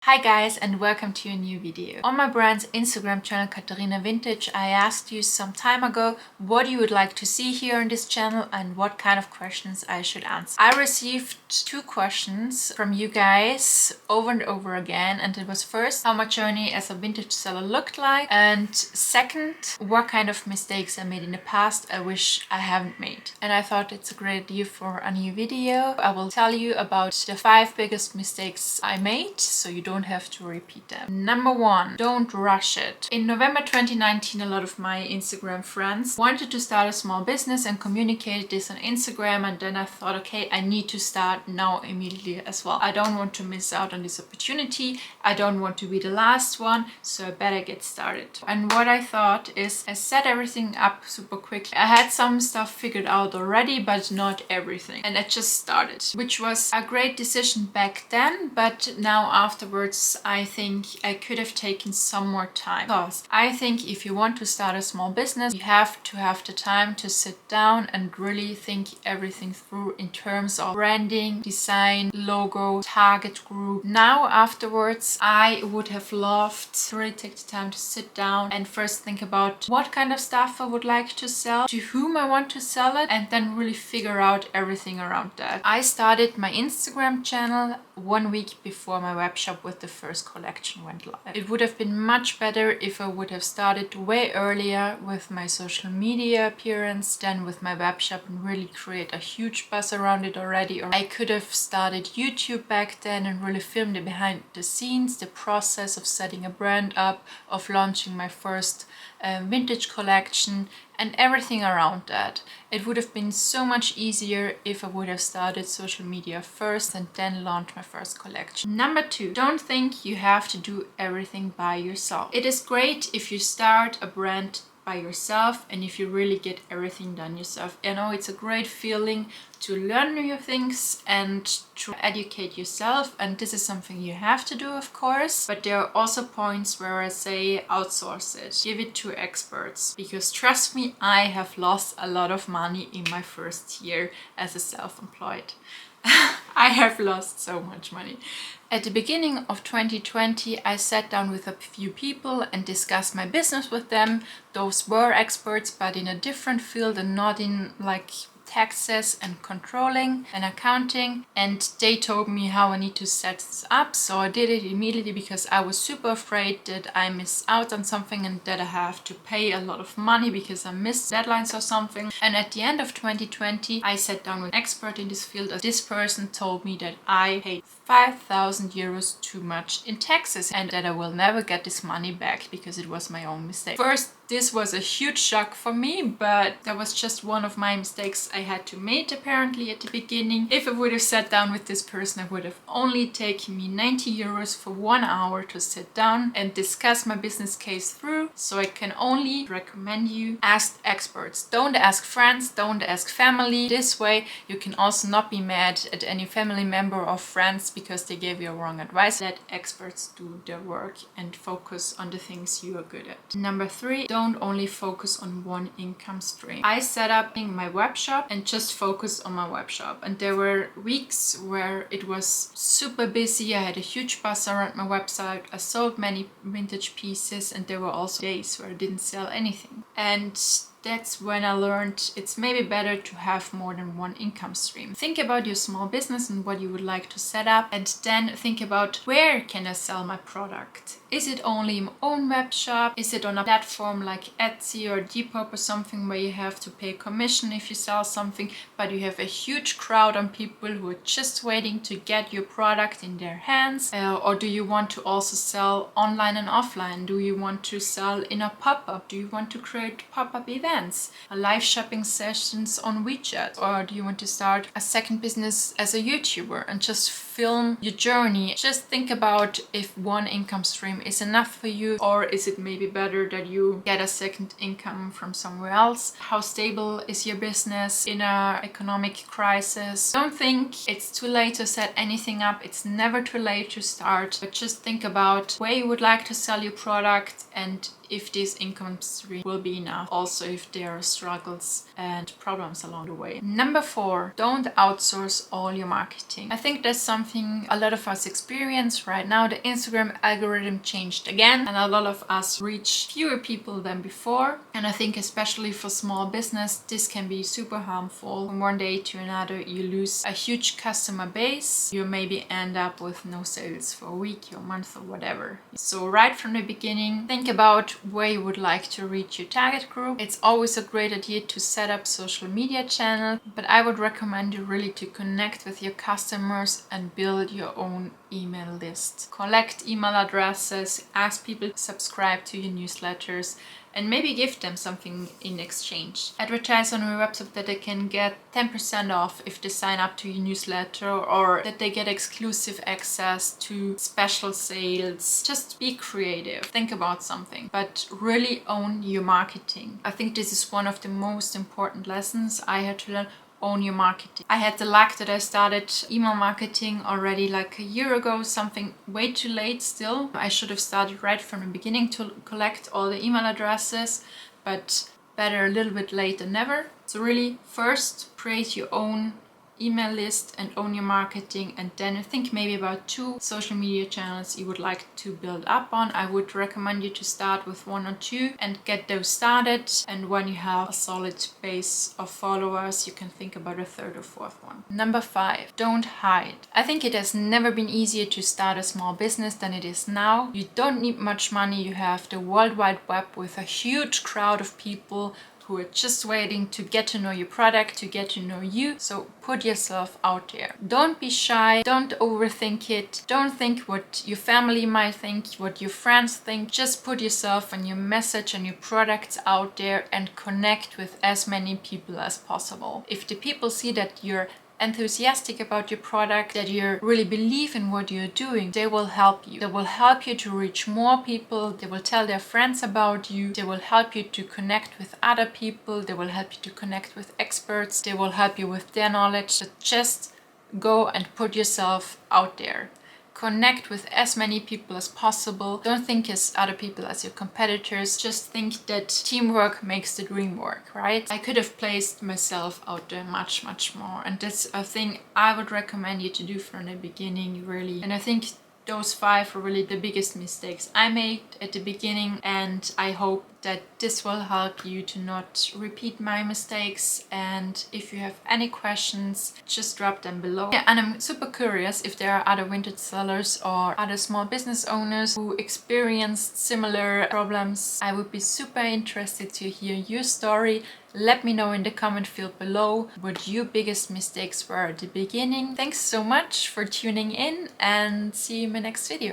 Hi guys, and welcome to a new video. On my brand's Instagram channel Katharina Vintage, I asked you some time ago what you would like to see here on this channel and what kind of questions I should answer. I received two questions from you guys over and over again, and it was first how my journey as a vintage seller looked like, and second what kind of mistakes I made in the past I wish I haven't made. And I thought it's a great idea for a new video. I will tell you about the 5 biggest mistakes I made so you don't have to repeat them. Number 1, don't rush it. In November 2019, a lot of my Instagram friends wanted to start a small business and communicated this on Instagram, and then I thought, okay, I need to start now immediately as well. I don't want to miss out on this opportunity. I don't want to be the last one, so I better get started. And what I thought is I set everything up super quickly. I had some stuff figured out already, but not everything. And I just started, which was a great decision back then, but now afterwards I think I could have taken some more time, because I think if you want to start a small business, you have to have the time to sit down and really think everything through in terms of branding, design, logo, target group. Now afterwards I would have loved to really take the time to sit down and first think about what kind of stuff I would like to sell, to whom I want to sell it, and then really figure out everything around that. I started my Instagram channel 1 week before my webshop with the first collection went live. It would have been much better if I would have started way earlier with my social media appearance than with my webshop and really create a huge buzz around it already. Or I could have started YouTube back then and really filmed the behind the scenes, the process of setting a brand up, of launching my first vintage collection and everything around that. It would have been so much easier if I would have started social media first and then launched my first collection. Number 2, don't think you have to do everything by yourself. It is great if you start a brand by yourself and if you really get everything done yourself. I know it's a great feeling to learn new things and to educate yourself, and this is something you have to do, of course, but there are also points where I say outsource it, give it to experts, because trust me, I have lost a lot of money in my first year as a self-employed. I have lost so much money. At the beginning of 2020, I sat down with a few people and discussed my business with them. Those were experts, but in a different field and not in like taxes and controlling and accounting, and they told me how I need to set this up. So I did it immediately because I was super afraid that I miss out on something and that I have to pay a lot of money because I missed deadlines or something. And at the end of 2020, I sat down with an expert in this field. This person told me that I paid 5,000 euros too much in taxes and that I will never get this money back because it was my own mistake. First, this was a huge shock for me, but that was just one of my mistakes I had to make apparently at the beginning. If I would have sat down with this person, it would have only taken me 90 euros for 1 hour to sit down and discuss my business case through. So I can only recommend you ask experts. Don't ask friends, don't ask family. This way you can also not be mad at any family member or friends because they gave you wrong advice. Let experts do their work and focus on the things you are good at. Number 3, don't only focus on one income stream. I set up my web shop and just focus on my web shop. And there were weeks where it was super busy. I had a huge buzz around my website. I sold many vintage pieces, and there were also days where I didn't sell anything. And that's when I learned it's maybe better to have more than one income stream. Think about your small business and what you would like to set up, and then think about where can I sell my product? Is it only my own web shop? Is it on a platform like Etsy or Depop or something where you have to pay commission if you sell something, but you have a huge crowd on people who are just waiting to get your product in their hands? Or do you want to also sell online and offline? Do you want to sell in a pop-up? Do you want to create pop-up events, live shopping sessions on WeChat? Or do you want to start a second business as a YouTuber and just film your journey? Just think about if one income stream is enough for you, or is it maybe better that you get a second income from somewhere else? How stable is your business in an economic crisis? Don't think it's too late to set anything up. It's never too late to start, but just think about where you would like to sell your product and if this income stream will be enough, also if there are struggles and problems along the way. Number 4, don't outsource all your marketing. I think that's something something a lot of us experience right now. The Instagram algorithm changed again, and a lot of us reach fewer people than before. And I think especially for small business, this can be super harmful. From one day to another, you lose a huge customer base. You maybe end up with no sales for a week or month or whatever. So right from the beginning, think about where you would like to reach your target group. It's always a great idea to set up social media channel, but I would recommend you really to connect with your customers and build your own email list. Collect email addresses, ask people to subscribe to your newsletters, and maybe give them something in exchange. Advertise on your website that they can get 10% off if they sign up to your newsletter, or that they get exclusive access to special sales. Just be creative. Think about something, but really own your marketing. I think this is one of the most important lessons I had to learn. Own your marketing. I had the luck that I started email marketing already like a year ago, something way too late still. I should have started right from the beginning to collect all the email addresses, but better a little bit late than never. So really, first create your own email list and own your marketing, and then think maybe about 2 social media channels you would like to build up on. I would recommend you to start with 1 or 2 and get those started, and when you have a solid base of followers, you can think about a 3rd or 4th one. Number 5, don't hide. I think it has never been easier to start a small business than it is now. You don't need much money. You have the World Wide Web with a huge crowd of people who are just waiting to get to know your product, to get to know you. So put yourself out there. Don't be shy. Don't overthink it. Don't think what your family might think, what your friends think. Just put yourself and your message and your products out there and connect with as many people as possible. If the people see that you're enthusiastic about your product, that you really believe in what you're doing, they will help you. They will help you to reach more people. They will tell their friends about you. They will help you to connect with other people. They will help you to connect with experts. They will help you with their knowledge. So just go and put yourself out there. Connect with as many people as possible. Don't think as other people as your competitors. Just think that teamwork makes the dream work, right? I could have placed myself out there much more. And that's a thing I would recommend you to do from the beginning, really. And I think those 5 are really the biggest mistakes I made at the beginning, and I hope that this will help you to not repeat my mistakes. And if you have any questions, just drop them below. Yeah, and I'm super curious if there are other vintage sellers or other small business owners who experienced similar problems. I would be super interested to hear your story. Let me know in the comment field below what your biggest mistakes were at the beginning. Thanks so much for tuning in, and see you in my next video.